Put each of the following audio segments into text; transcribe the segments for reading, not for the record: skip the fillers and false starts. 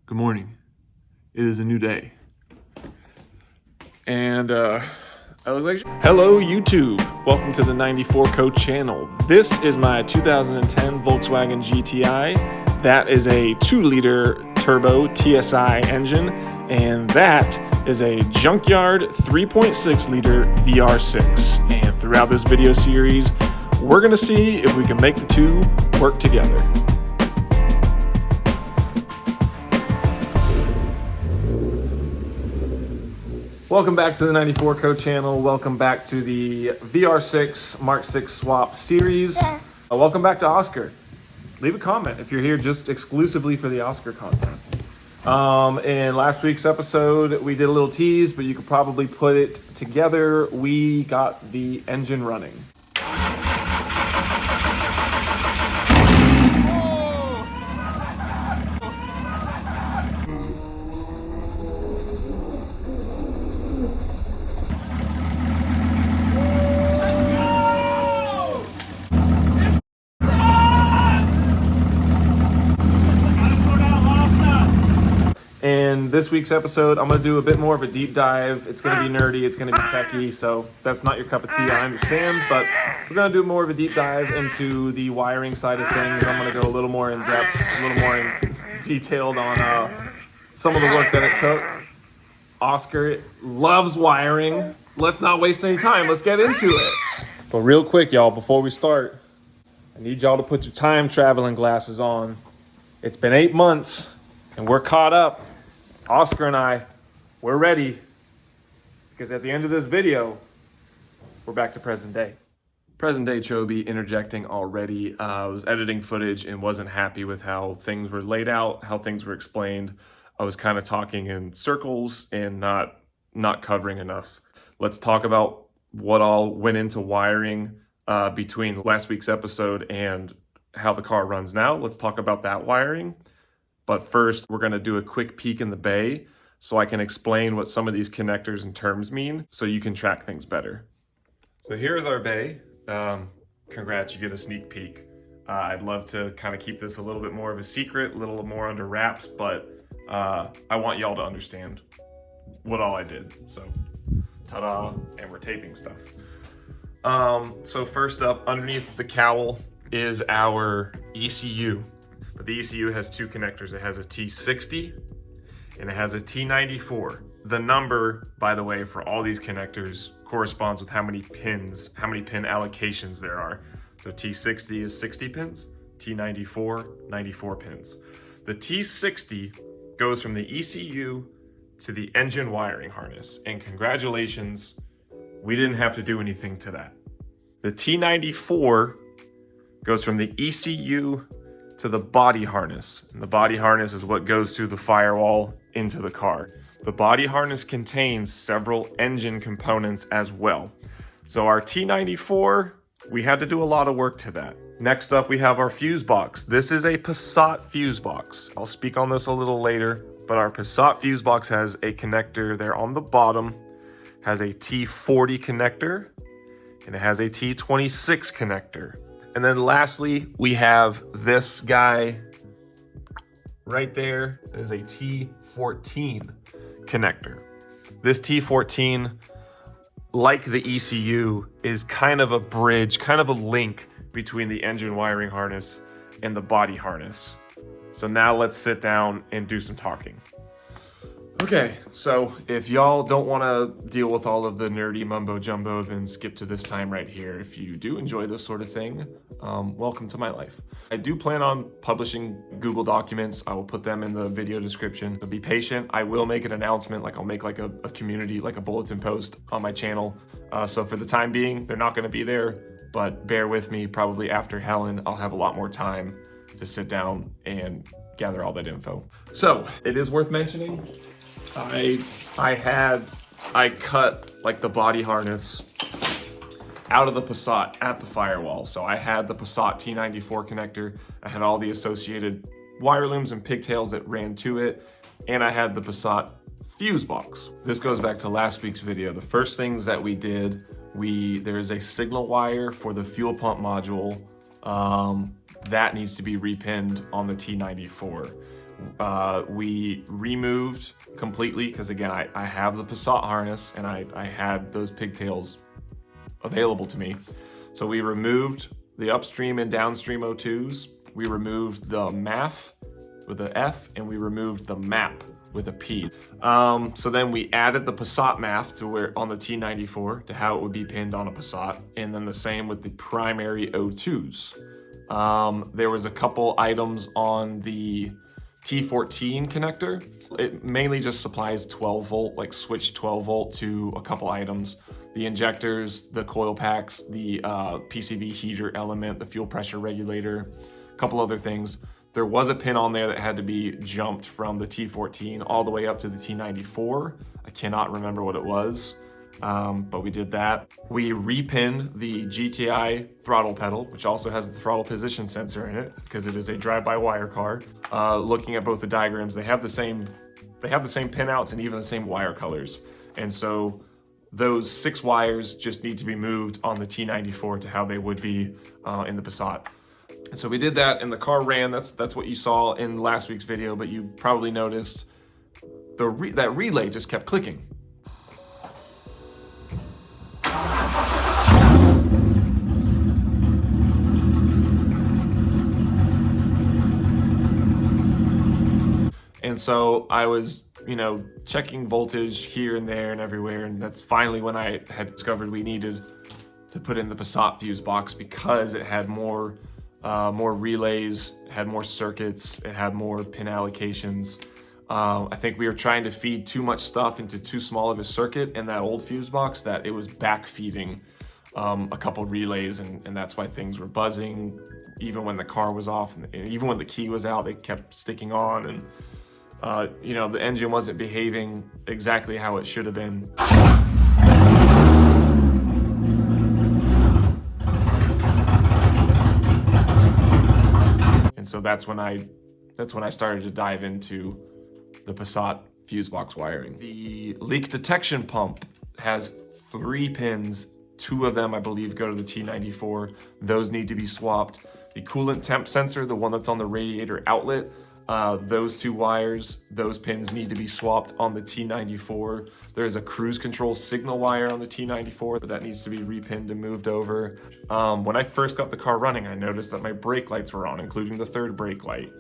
Good morning. It is a new day. And I look like hello YouTube. Welcome to the 94 Co channel. This is my 2010 Volkswagen GTI. That is a 2-liter turbo TSI engine, and that is a junkyard 3.6 liter VR6. And throughout this video series, we're gonna see if we can make the two work together. Welcome back to the 94 Co channel. Welcome back to the VR6 Mark 6 Swap series. Welcome back to Oscar. Leave a comment if you're here just exclusively for the Oscar content. In last week's episode, we did a little tease, but you could probably put it together. We got the engine running. In this week's episode, I'm going to do a bit more of a deep dive. It's going to be nerdy, it's going to be techy, so that's not your cup of tea, I understand, but we're going to do more of a deep dive into the wiring side of things. I'm going to go a little more in depth, a little more detailed on some of the work that it took. Oscar loves wiring. Let's not waste any time. Let's get into it. But real quick, y'all, before we start, I need y'all to put your time traveling glasses on. It's been 8 months, and we're caught up. Oscar and I, we're ready, because at the end of this video, we're back to present day. Present day Chobi interjecting already. I was editing footage and wasn't happy with how things were laid out, how things were explained. I was kind of talking in circles and not covering enough. Let's talk about what all went into wiring between last week's episode and how the car runs now. Let's talk about that wiring. But first, we're going to do a quick peek in the bay so I can explain what some of these connectors and terms mean so you can track things better. So here's our bay. Congrats, you get a sneak peek. I'd love to kind of keep this a little bit more of a secret, a little more under wraps, but I want y'all to understand what all I did. So, ta-da, and we're taping stuff. So first up, underneath the cowl is our ECU. But the ECU has two connectors. It has a T60 and it has a T94. The number, by the way, for all these connectors corresponds with how many pin allocations there are. So T60 is 60 pins, T94, 94 pins. The T60 goes from the ECU to the engine wiring harness. And congratulations, we didn't have to do anything to that. The T94 goes from the ECU to the body harness. And the body harness is what goes through the firewall into the car. The body harness contains several engine components as well. So our T94, we had to do a lot of work to that. Next up, we have our fuse box. This is a Passat fuse box. I'll speak on this a little later, but our Passat fuse box has a connector there on the bottom, has a T40 connector, and it has a T26 connector. And then lastly, we have this guy right there. It is a T14 connector. This T14, like the ECU, is kind of a bridge, kind of a link between the engine wiring harness and the body harness. So now let's sit down and do some talking. Okay, so if y'all don't want to deal with all of the nerdy mumbo jumbo, then skip to this time right here. If you do enjoy this sort of thing, welcome to my life. I do plan on publishing Google documents. I will put them in the video description. So be patient. I will make an announcement, like I'll make like a community, like a bulletin post on my channel. So for the time being, they're not going to be there, but bear with me. Probably after Helen, I'll have a lot more time to sit down and gather all that info. So it is worth mentioning, I cut like the body harness out of the Passat at the firewall. So I had the Passat T94 connector. I had all the associated wire looms and pigtails that ran to it. And I had the Passat fuse box. This goes back to last week's video. The first things that we did, there is a signal wire for the fuel pump module that needs to be repinned on the T94. We removed completely, because again, I have the Passat harness and I had those pigtails available to me. So we removed the upstream and downstream O2s. We removed the MAF with an F, and we removed the MAP with a P. So then we added the Passat MAF to where on the T94 to how it would be pinned on a Passat, and then the same with the primary O2s. There was a couple items on the T14 connector. It mainly just supplies 12 volt, like switch 12 volt to a couple items. The injectors, the coil packs, the PCV heater element, the fuel pressure regulator, a couple other things. There was a pin on there that had to be jumped from the T14 all the way up to the T94. I cannot remember what it was, but we did that. We repinned the GTI throttle pedal, which also has the throttle position sensor in it because it is a drive-by-wire car. Looking at both the diagrams, they have the same pinouts and even the same wire colors. And so those 6 wires just need to be moved on the T94 to how they would be in the Passat. And so we did that, and the car ran. That's what you saw in last week's video, but you probably noticed that relay just kept clicking. And so I was, checking voltage here and there and everywhere, and that's finally when I had discovered we needed to put in the Passat fuse box because it had more relays, it had more circuits, it had more pin allocations. I think we were trying to feed too much stuff into too small of a circuit in that old fuse box that it was back feeding a couple relays, and that's why things were buzzing. Even when the car was off, and even when the key was out, they kept sticking on, and the engine wasn't behaving exactly how it should have been. And so that's when I started to dive into the Passat fuse box wiring. The leak detection pump has 3 pins. 2 of them, I believe, go to the T94. Those need to be swapped. The coolant temp sensor, the one that's on the radiator outlet, those 2 wires, those pins need to be swapped on the T94. There's a cruise control signal wire on the T94 that needs to be repinned and moved over. When I first got the car running, I noticed that my brake lights were on, including the 3rd brake light.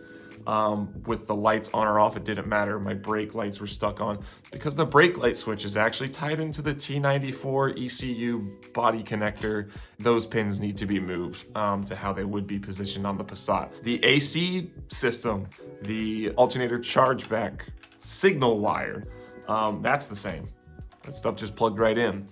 With the lights on or off, it didn't matter. My brake lights were stuck on because the brake light switch is actually tied into the T94 ECU body connector. Those pins need to be moved to how they would be positioned on the Passat. The AC system, the alternator chargeback signal wire, that's the same. That stuff just plugged right in.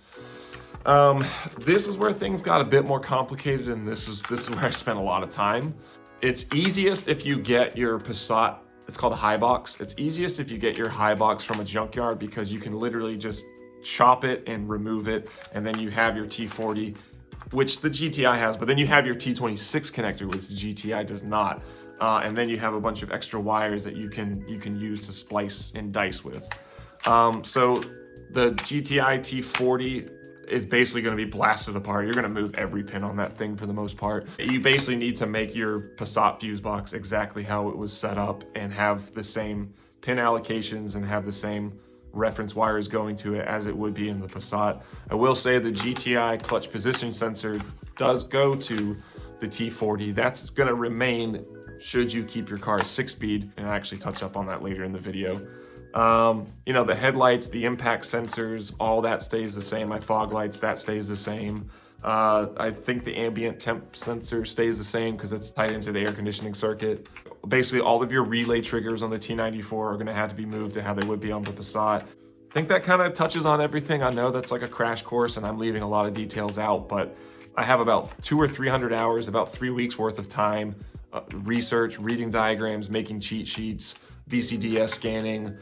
This is where things got a bit more complicated, and this is where I spent a lot of time. It's easiest if you get your Passat, it's called a high box. It's easiest if you get your high box from a junkyard because you can literally just chop it and remove it, and then you have your T40, which the GTI has, but then you have your T26 connector, which the GTI does not. And then you have a bunch of extra wires that you can use to splice and dice with. So the GTI T40 is basically going to be blasted apart. You're going to move every pin on that thing for the most part. You basically need to make your Passat fuse box exactly how it was set up and have the same pin allocations and have the same reference wires going to it as it would be in the Passat. I will say the GTI clutch position sensor does go to the T40. That's going to remain should you keep your car 6-speed, and I actually touch up on that later in the video. The headlights, the impact sensors, all that stays the same. My fog lights, that stays the same. I think the ambient temp sensor stays the same because it's tied into the air conditioning circuit. Basically, all of your relay triggers on the T94 are going to have to be moved to how they would be on the Passat. I think that kind of touches on everything. I know that's like a crash course and I'm leaving a lot of details out, but I have about 200 or 300 hours, about 3 weeks worth of time, research, reading diagrams, making cheat sheets, VCDS scanning,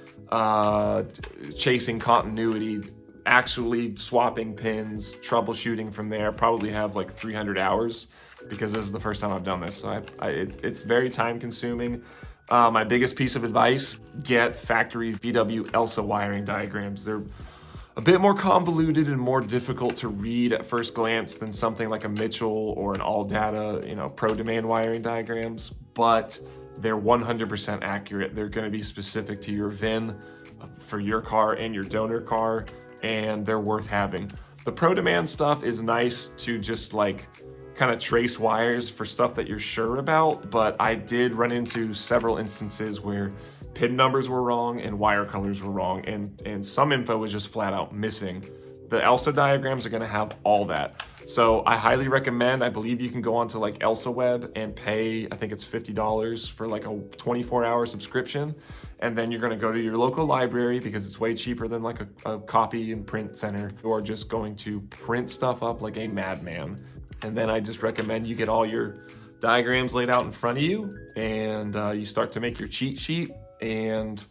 chasing continuity, actually swapping pins, troubleshooting from there. Probably have like 300 hours because this is the first time I've done this. So it's very time consuming. My biggest piece of advice, get factory VW ELSA wiring diagrams. They're a bit more convoluted and more difficult to read at first glance than something like a Mitchell or an all data, pro domain wiring diagrams, but they're 100% accurate. They're going to be specific to your VIN for your car and your donor car, and they're worth having. The pro demand stuff is nice to just like kind of trace wires for stuff that you're sure about, but I did run into several instances where pin numbers were wrong and wire colors were wrong, and some info was just flat out missing. The ELSA diagrams are going to have all that. So I highly recommend, I believe you can go onto like ELSA Web and pay, I think it's $50 for like a 24-hour subscription. And then you're going to go to your local library because it's way cheaper than like a copy and print center, or just going to print stuff up like a madman. And then I just recommend you get all your diagrams laid out in front of you, and you start to make your cheat sheet, and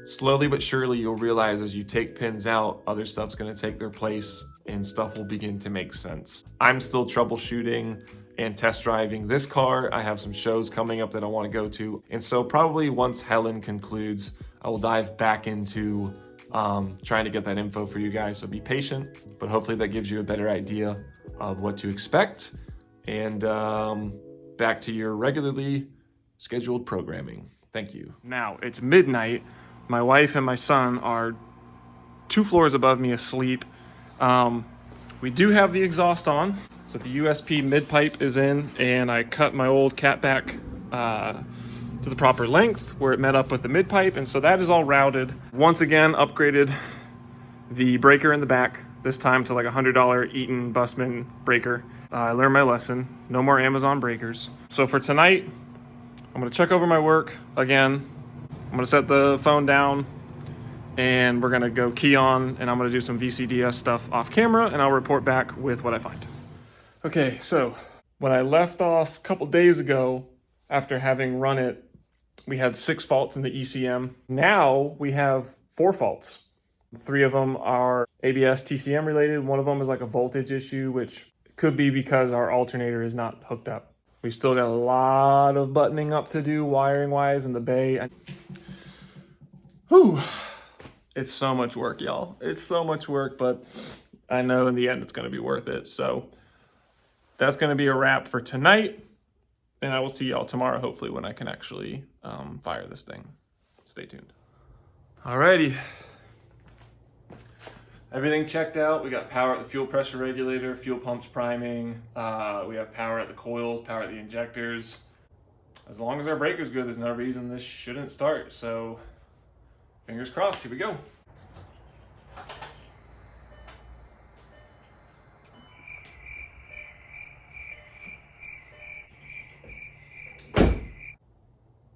slowly but surely you'll realize as you take pins out, other stuff's going to take their place and stuff will begin to make sense. I'm still troubleshooting and test driving this car. I have some shows coming up that I want to go to, and so probably once Helen concludes, I will dive back into trying to get that info for you guys, so be patient, but hopefully that gives you a better idea of what to expect, and back to your regularly scheduled programming. Thank you. Now it's midnight. My wife and my son are 2 floors above me asleep. We do have the exhaust on, so the USP mid pipe is in, and I cut my old catback to the proper length where it met up with the mid pipe, and so that is all routed. Once again, upgraded the breaker in the back, this time to like $100 Eaton Busman breaker. I learned my lesson, no more Amazon breakers. So for tonight, I'm gonna check over my work again. I'm gonna set the phone down, and we're gonna go key on, and I'm gonna do some VCDS stuff off camera, and I'll report back with what I find. Okay, so when I left off a couple days ago, after having run it, we had 6 faults in the ECM. Now we have 4 faults. 3 of them are ABS TCM related. One of them is like a voltage issue, which could be because our alternator is not hooked up. We've still got a lot of buttoning up to do wiring wise in the bay. Whew. It's so much work, y'all. It's so much work, but I know in the end it's going to be worth it. So that's going to be a wrap for tonight, and I will see y'all tomorrow, hopefully, when I can actually fire this thing. Stay tuned. Alrighty. Everything checked out. We got power at the fuel pressure regulator, fuel pumps priming. We have power at the coils, power at the injectors. As long as our breaker's good, there's no reason this shouldn't start. So fingers crossed, here we go.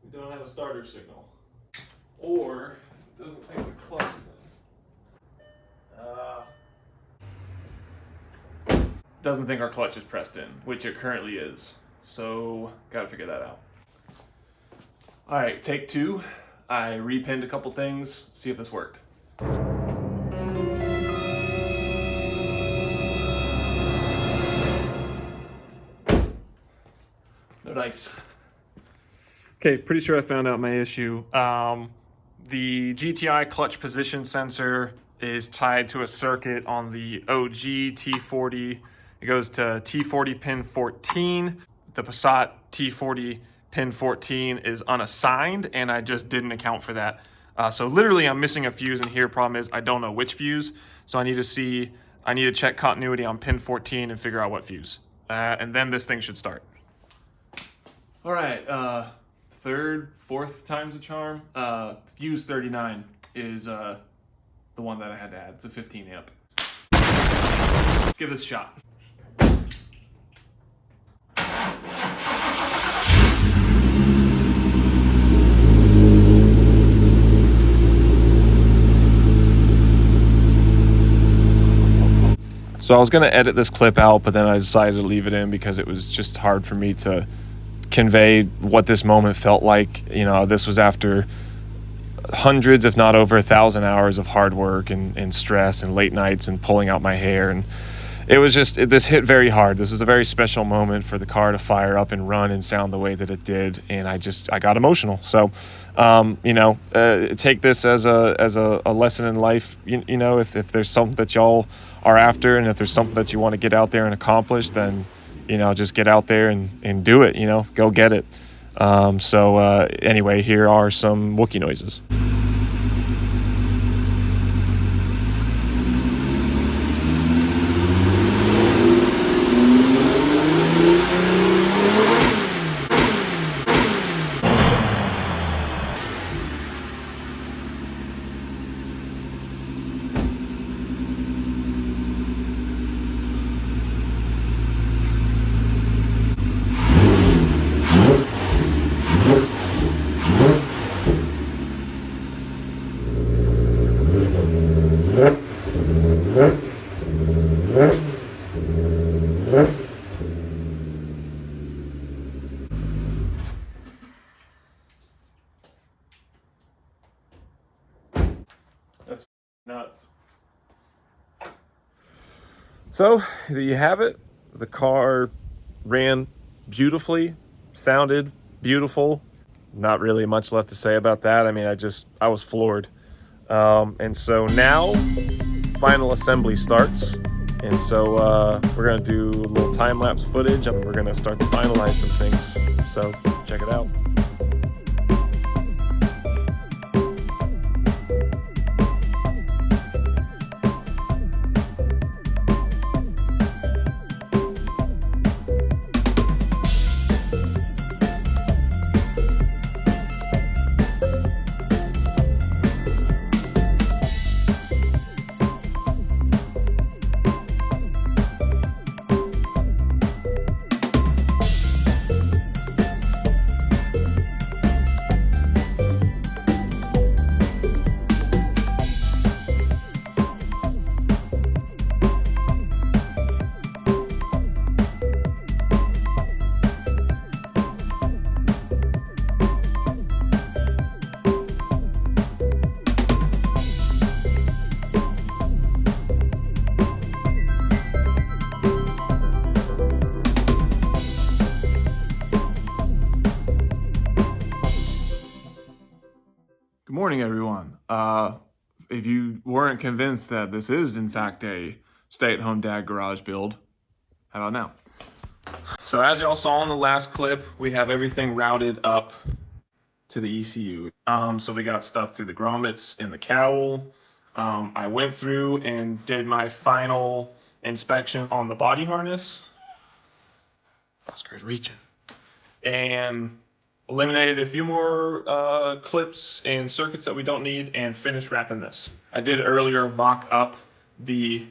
We don't have a starter signal. Or it doesn't think the clutch is in. Doesn't think our clutch is pressed in, which it currently is. So gotta figure that out. All right, take 2. I repinned a couple things, see if this worked. No dice. Okay, pretty sure I found out my issue. The GTI clutch position sensor is tied to a circuit on the OG T40. It goes to T40 pin 14. The Passat T40 pin 14 is unassigned, and I just didn't account for that. So literally I'm missing a fuse in here. Problem is I don't know which fuse. So I need to check continuity on pin 14 and figure out what fuse. And then this thing should start. All right, 3rd, 4th time's a charm. Fuse 39 is the one that I had to add. It's a 15 amp. Let's give this a shot. So I was going to edit this clip out, but then I decided to leave it in because it was just hard for me to convey what this moment felt like. This was after hundreds, if not over 1,000 hours of hard work and stress and late nights and pulling out my hair. it was just, this hit very hard. This was a very special moment for the car to fire up and run and sound the way that it did, and I got emotional. So, take this as a lesson in life. You know, if there's something that y'all are after, and if there's something that you want to get out there and accomplish, then, just get out there and do it. Go get it. Anyway, here are some Wookiee noises. That's nuts. So there you have it. The car ran beautifully, sounded beautiful. Not really much left to say about that. I mean, I was floored. And so now final assembly starts. And so we're gonna do a little time-lapse footage, and we're gonna start to finalize some things. So check it out. Good morning, everyone. If you weren't convinced that this is, in fact, a stay-at-home dad garage build, how about now? So as y'all saw in the last clip, we have everything routed up to the ECU. So we got stuff through the grommets and the cowl. I went through and did my final inspection on the body harness. Oscar's reaching. And eliminated a few more clips and circuits that we don't need, and finished wrapping this. I did earlier mock up the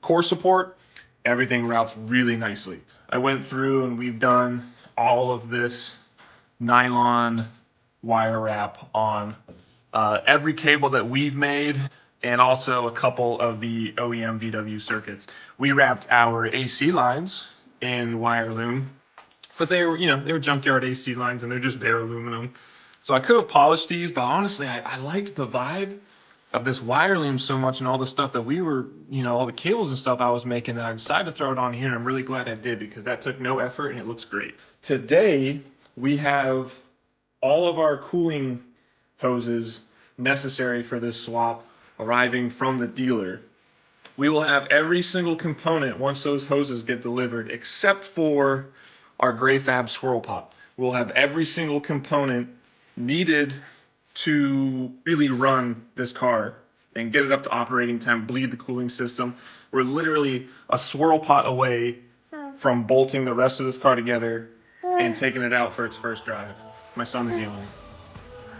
core support. Everything routes really nicely. I went through and we've done all of this nylon wire wrap on every cable that we've made, and also a couple of the OEM VW circuits. We wrapped our AC lines in wire loom, but they were junkyard AC lines, and they're just bare aluminum. So I could have polished these, but honestly, I liked the vibe of this wire loom so much, and all the stuff that we were, all the cables and stuff I was making, that I decided to throw it on here. And I'm really glad I did, because that took no effort and it looks great. Today, we have all of our cooling hoses necessary for this swap arriving from the dealer. We will have every single component once those hoses get delivered, except for our gray fab swirl pot. We'll have every single component needed to really run this car and get it up to operating temp, bleed the cooling system. We're literally a swirl pot away from bolting the rest of this car together and taking it out for its first drive. My son is yelling.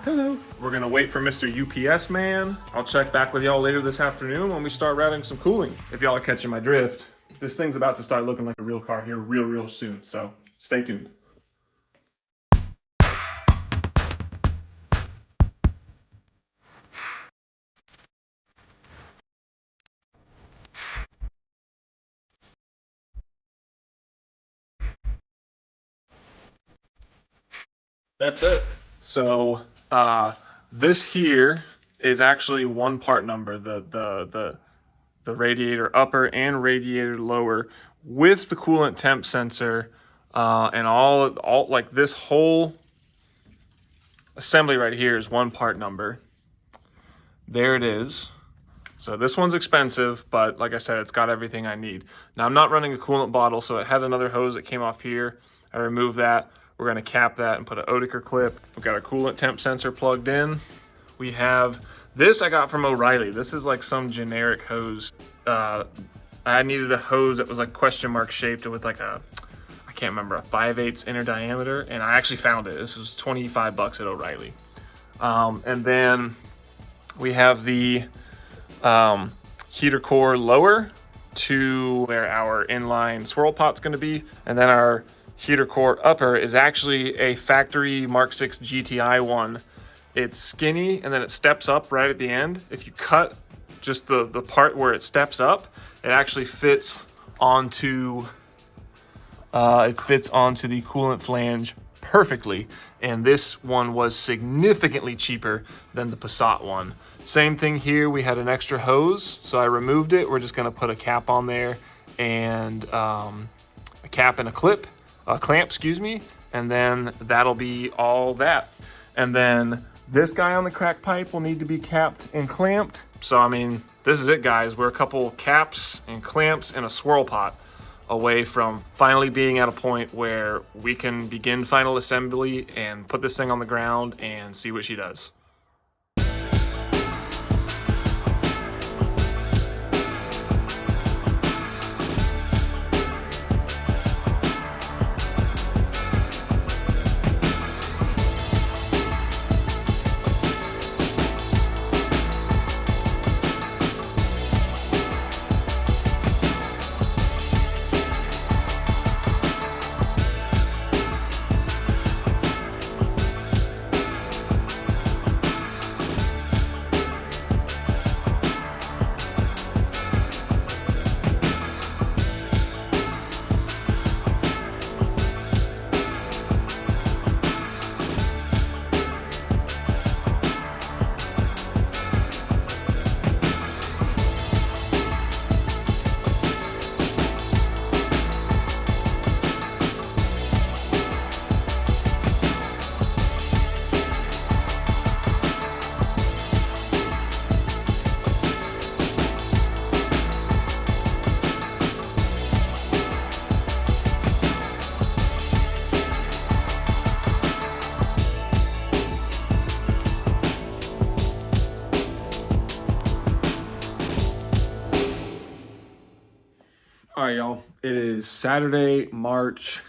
Hello. We're gonna wait for Mr. UPS man. I'll check back with y'all later this afternoon when we start routing some cooling. If y'all are catching my drift, this thing's about to start looking like a real car here real soon, so stay tuned. That's it. So this here is actually one part number. The the radiator upper and radiator lower with the coolant temp sensor, and all like this whole assembly right here is one part number. There it is. So this one's expensive, but like I said, it's got everything I need. Now I'm not running a coolant bottle, so it had another hose that came off here. I removed that. We're gonna cap that and put an Oetiker clip. We've got our coolant temp sensor plugged in. We have this I got from O'Reilly. This is like some generic hose. I needed a hose that was like question mark shaped with like a, I can't remember, a 5/8 inner diameter, and I actually found it. This was 25 bucks at O'Reilly. And then we have the heater core lower to where our inline swirl pot's gonna be. And then our heater core upper is actually a factory Mark 6 GTI one. It's skinny and then it steps up right at the end. If you cut just the part where it steps up, it actually fits onto the coolant flange perfectly. And this one was significantly cheaper than the Passat one. Same thing here, we had an extra hose, so I removed it. We're just gonna put a cap on there and a cap and a clamp, excuse me, and then that'll be all that. And then this guy on the crack pipe will need to be capped and clamped. So I mean, this is it, guys. We're a couple caps and clamps and a swirl pot away from finally being at a point where we can begin final assembly and put this thing on the ground and see what she does. All right, y'all, it is Saturday, March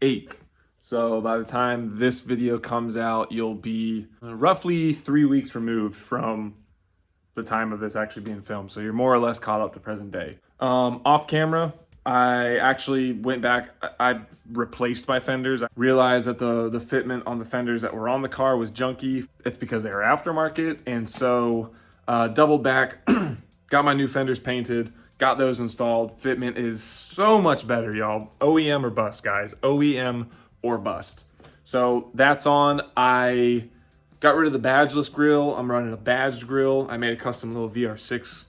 8th. So by the time this video comes out, you'll be roughly 3 weeks removed from the time of this actually being filmed. So you're more or less caught up to present day. Off camera, I actually went back, I replaced my fenders. I realized that the fitment on the fenders that were on the car was junky. It's because they were aftermarket. And so doubled back, got my new fenders painted, got those installed. Fitment is so much better, y'all. OEM or bust, guys. OEM or bust. So that's on. I got rid of the badgeless grill. I'm running a badged grill. I made a custom little VR6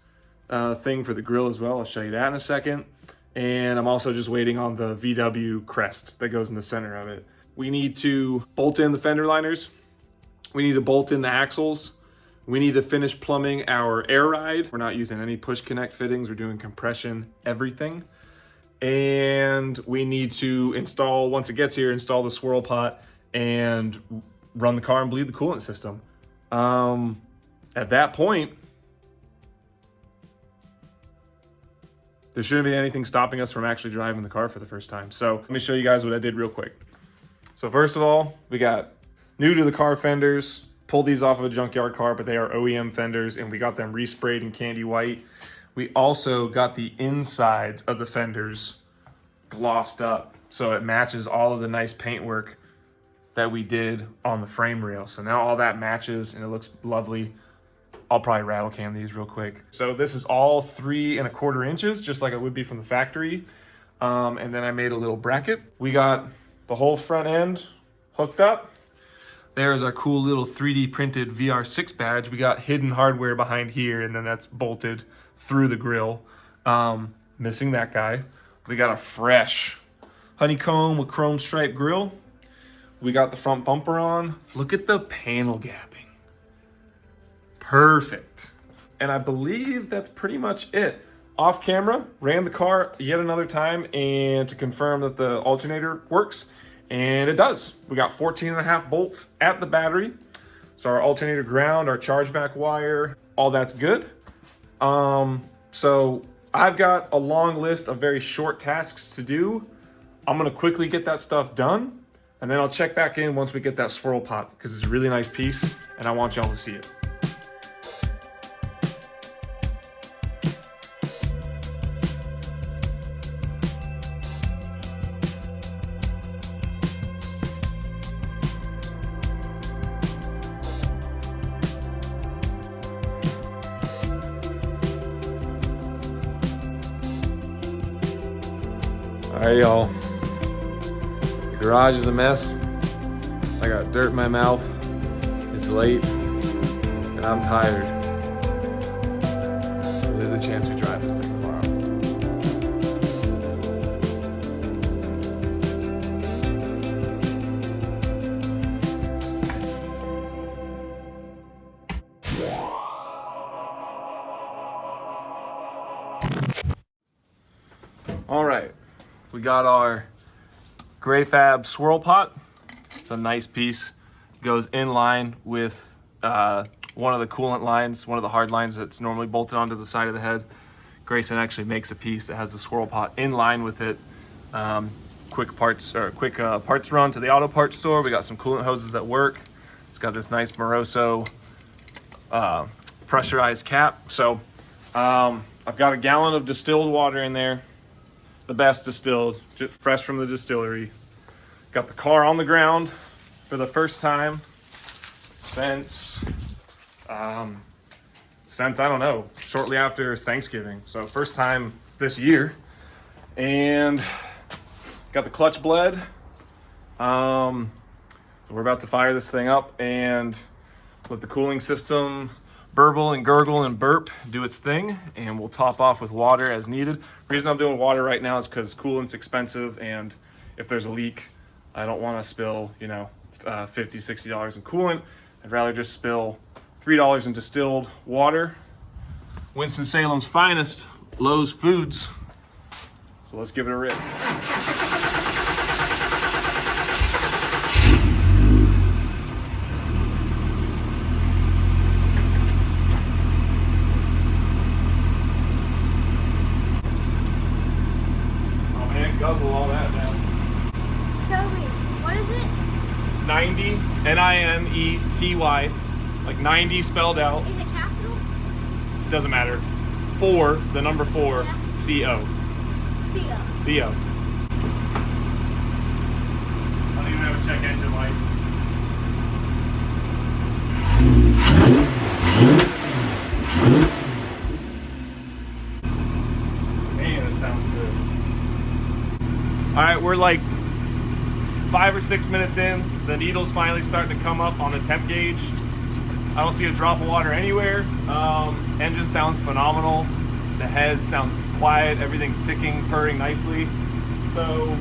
thing for the grill as well. I'll show you that in a second. And I'm also just waiting on the VW crest that goes in the center of it. We need to bolt in the fender liners. We need to bolt in the axles. We need to finish plumbing our air ride. We're not using any push connect fittings. We're doing compression, everything. And we need to install, once it gets here, install the swirl pot and run the car and bleed the coolant system. At that point, there shouldn't be anything stopping us from actually driving the car for the first time. So let me show you guys what I did real quick. So first of all, we got new to the car fenders. Pulled these off of a junkyard car, but they are OEM fenders, and we got them resprayed in candy white. We also got the insides of the fenders glossed up, so it matches all of the nice paintwork that we did on the frame rail. So now all that matches, and it looks lovely. I'll probably rattle can these real quick. So this is all 3 1/4 inches, just like it would be from the factory. And then I made a little bracket. We got the whole front end hooked up. There's our cool little 3D printed VR6 badge. We got hidden hardware behind here, and then that's bolted through the grill. Missing that guy. We got a fresh honeycomb with chrome stripe grill. We got the front bumper on. Look at the panel gapping. Perfect. And I believe that's pretty much it. Off camera, ran the car yet another time and to confirm that the alternator works. And it does. We got 14.5 volts at the battery. So our alternator ground, our chargeback wire, all that's good. So I've got a long list of very short tasks to do. I'm gonna quickly get that stuff done, and then I'll check back in once we get that swirl pot, because it's a really nice piece and I want y'all to see it. All right, y'all. The garage is a mess. I got dirt in my mouth. It's late, and I'm tired. There's a chance we drive this thing tomorrow. All right. We got our Gray Fab swirl pot. It's a nice piece. Goes in line with one of the coolant lines, one of the hard lines that's normally bolted onto the side of the head. Grayson actually makes a piece that has the swirl pot in line with it. Quick parts run to the auto parts store. We got some coolant hoses that work. It's got this nice Moroso pressurized cap. So I've got a gallon of distilled water in there. The best distilled, just fresh from the distillery. Got the car on the ground for the first time since I don't know, shortly after Thanksgiving. So first time this year, and got the clutch bled. So we're about to fire this thing up and let the cooling system burble and gurgle and burp, do its thing, and we'll top off with water as needed. The reason I'm doing water right now is because coolant's expensive, and if there's a leak, I don't want to spill, $50, $60 in coolant. I'd rather just spill $3 in distilled water. Winston-Salem's finest, Lowe's Foods. So let's give it a rip. Guzzle all that down. Toby, what is it? 90, N-I-N-E-T-Y, like 90 spelled out. Is it capital? Doesn't matter. 4, the number 4, Yeah. C-O. C-O. C-O. I don't even have a check engine light. Man, it sounds good. All right, we're like 5 or 6 minutes in. The needle's finally starting to come up on the temp gauge. I don't see a drop of water anywhere. Engine sounds phenomenal. The head sounds quiet. Everything's ticking, purring nicely. So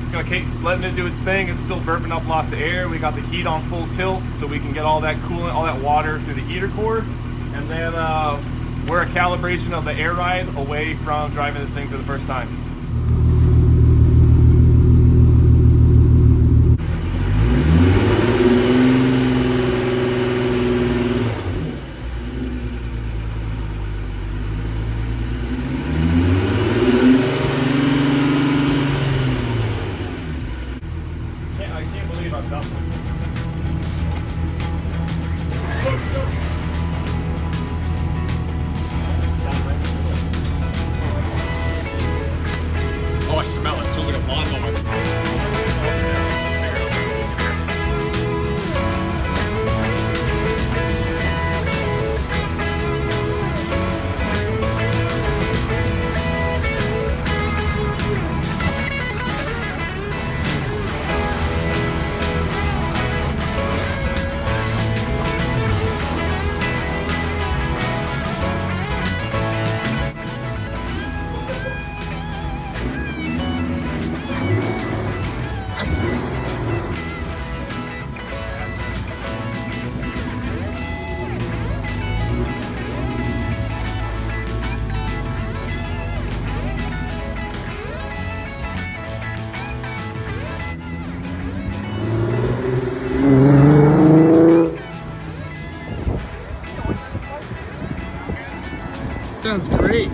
it's gonna keep letting it do its thing. It's still burping up lots of air. We got the heat on full tilt, so we can get all that coolant, all that water through the heater core. And then we're a calibration of the air ride away from driving this thing for the first time. sounds great.